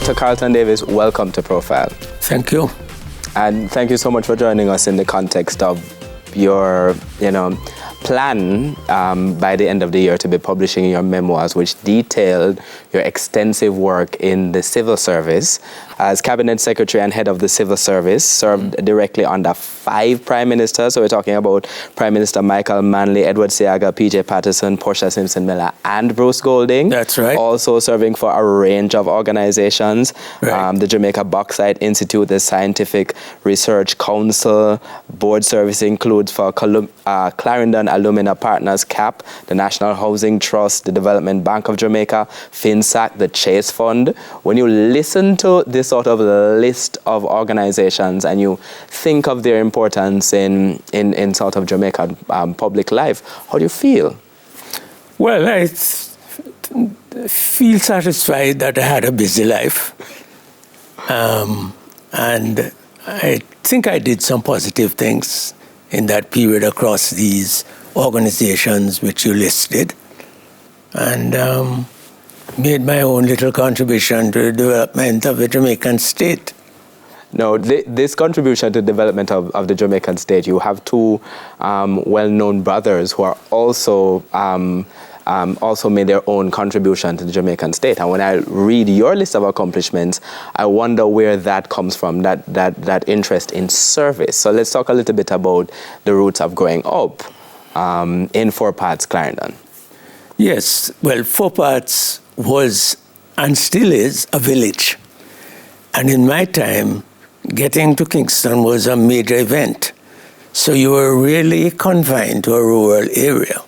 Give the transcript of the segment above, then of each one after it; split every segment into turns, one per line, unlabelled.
Dr. Carlton Davis, welcome to Profile.
Thank you.
And thank you so much for joining us in the context of your, plan by the end of the year to be publishing your memoirs, which detailed your extensive work in the civil service. As Cabinet Secretary and Head of the Civil Service, served directly under 5 Prime Ministers. So we're talking about Prime Minister Michael Manley, Edward Seaga, PJ Patterson, Portia Simpson-Miller, and Bruce Golding.
That's right.
Also serving for a range of organizations.
Right.
The Jamaica Bauxite Institute, the Scientific Research Council, board service includes for Clarendon Alumina Partners, CAP, the National Housing Trust, the Development Bank of Jamaica, FinSAC, the Chase Fund. When you listen to this sort of list of organizations and you think of their importance in sort of Jamaican public life, how do you feel?
Well, I feel satisfied that I had a busy life. And I think I did some positive things in that period across these organizations which you listed, and made my own little contribution to the development of the Jamaican state.
No, this contribution to the development of the Jamaican state, you have 2 well-known brothers who are also made their own contribution to the Jamaican state. And when I read your list of accomplishments, I wonder where that comes from, that interest in service. So let's talk a little bit about the roots of growing up in Four Parts, Clarendon.
Yes, well, Four Parts was and still is a village. And in my time, getting to Kingston was a major event. So you were really confined to a rural area.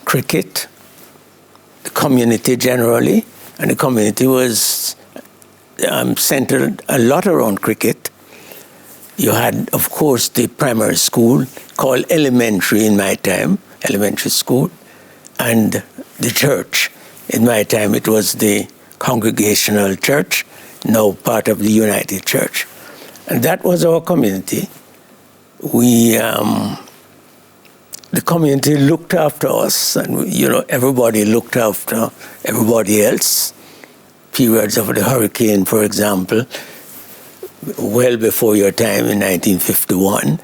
Cricket, the community generally, and the community was centered a lot around cricket. You had, of course, the primary school, called elementary in my time, elementary school, and the church. In my time, it was the Congregational Church, now part of the United Church. And that was our community. The community looked after us, and everybody looked after everybody else. Periods of the hurricane, for example, well before your time in 1951,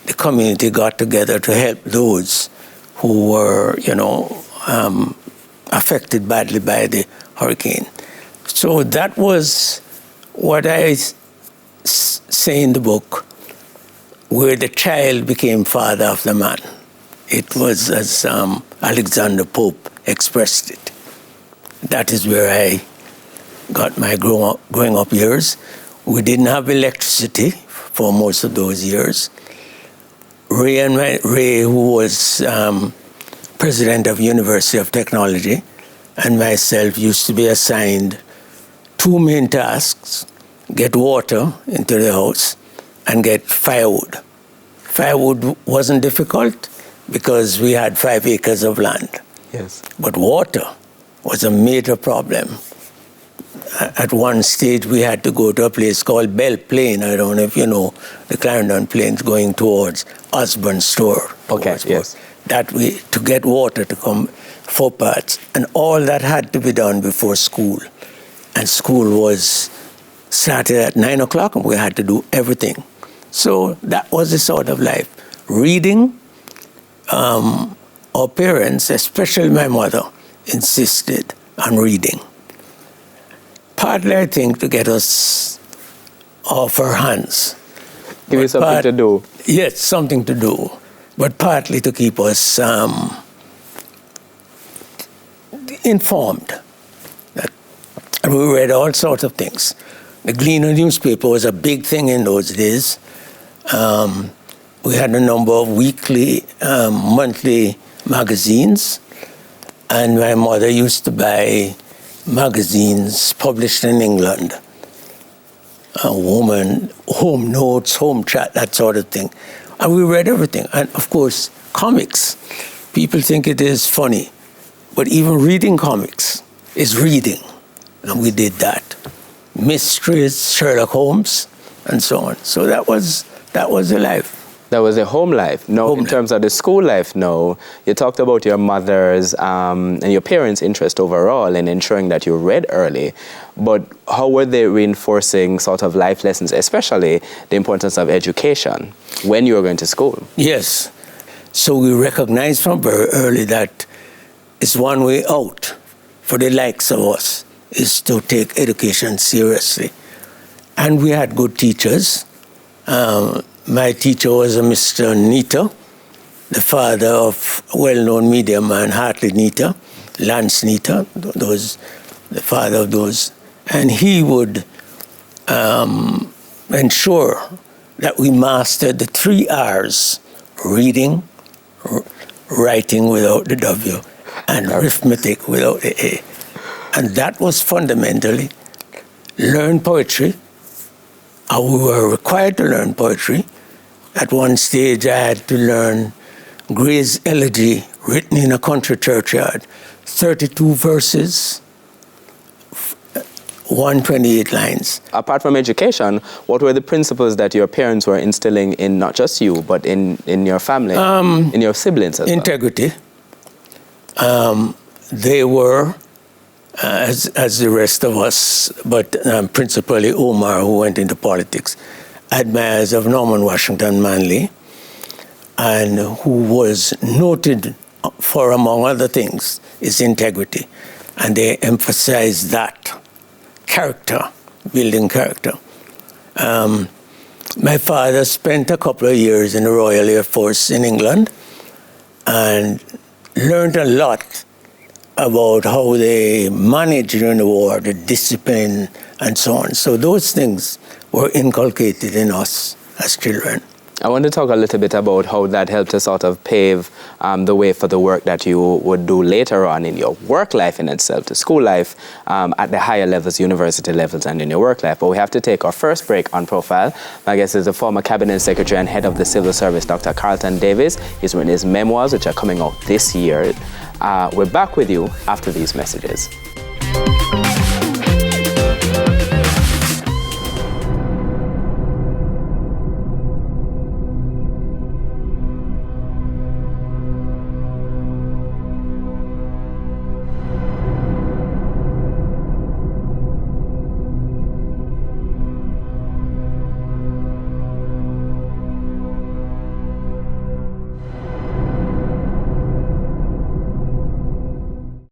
the community got together to help those who were, affected badly by the hurricane. So that was what I say in the book, where the child became father of the man. It was as Alexander Pope expressed it. That is where I got my growing up years. We didn't have electricity for most of those years. Ray, who was president of University of Technology, and myself used to be assigned 2 main tasks: get water into the house and get firewood. Firewood wasn't difficult because we had 5 acres of land.
Yes.
But water was a major problem. At one stage, we had to go to a place called Bell Plain. I don't know if you know the Clarendon Plains going towards Osborne Store.
Okay, yes.
That way, to get water to come 4 parts. And all that had to be done before school. And school was started at 9 o'clock, and we had to do everything. So that was the sort of life. Reading, our parents, especially my mother, insisted on reading. Partly, I think, to get us off our hands.
Give you something to do.
Yes, something to do. But partly to keep us informed. And we read all sorts of things. The Gleaner newspaper was a big thing in those days. We had a number of weekly, monthly magazines, and my mother used to buy magazines published in England. Woman, Home Notes, Home Chat, that sort of thing. And we read everything. And of course, comics. People think it is funny, but even reading comics is reading. And we did that. Mysteries, Sherlock Holmes, and so on. So that was the life.
That was a home life. No, in terms of the school life, no. You talked about your mother's and your parents' interest overall in ensuring that you read early. But how were they reinforcing sort of life lessons, especially the importance of education when you were going to school?
Yes. So we recognized from very early that it's one way out for the likes of us is to take education seriously. And we had good teachers. My teacher was a Mr. Nita, the father of well-known media man Hartley Nita, Lance Nita, the father of those. And he would ensure that we mastered the 3 R's: reading, writing without the W, and arithmetic without the A. And that was fundamentally learn poetry. We were required to learn poetry. At one stage, I had to learn Gray's Elegy, written in a country churchyard, 32 verses, 128 lines.
Apart from education, what were the principles that your parents were instilling in not just you, but in your family, in your siblings as well?
Integrity. They were, as the rest of us, but principally Omar, who went into politics, admirers of Norman Washington Manley, and who was noted for, among other things, his integrity. And they emphasized that character, building character. My father spent a couple of years in the Royal Air Force in England and learned a lot about how they managed during the war, the discipline, and so on. So those things were inculcated in us as children.
I want to talk a little bit about how that helped to sort of pave the way for the work that you would do later on in your work life in itself, the school life, at the higher levels, university levels, and in your work life. But we have to take our first break on Profile. My guest is the former Cabinet Secretary and Head of the Civil Service, Dr. Carlton Davis. He's written his memoirs, which are coming out this year. We're back with you after these messages.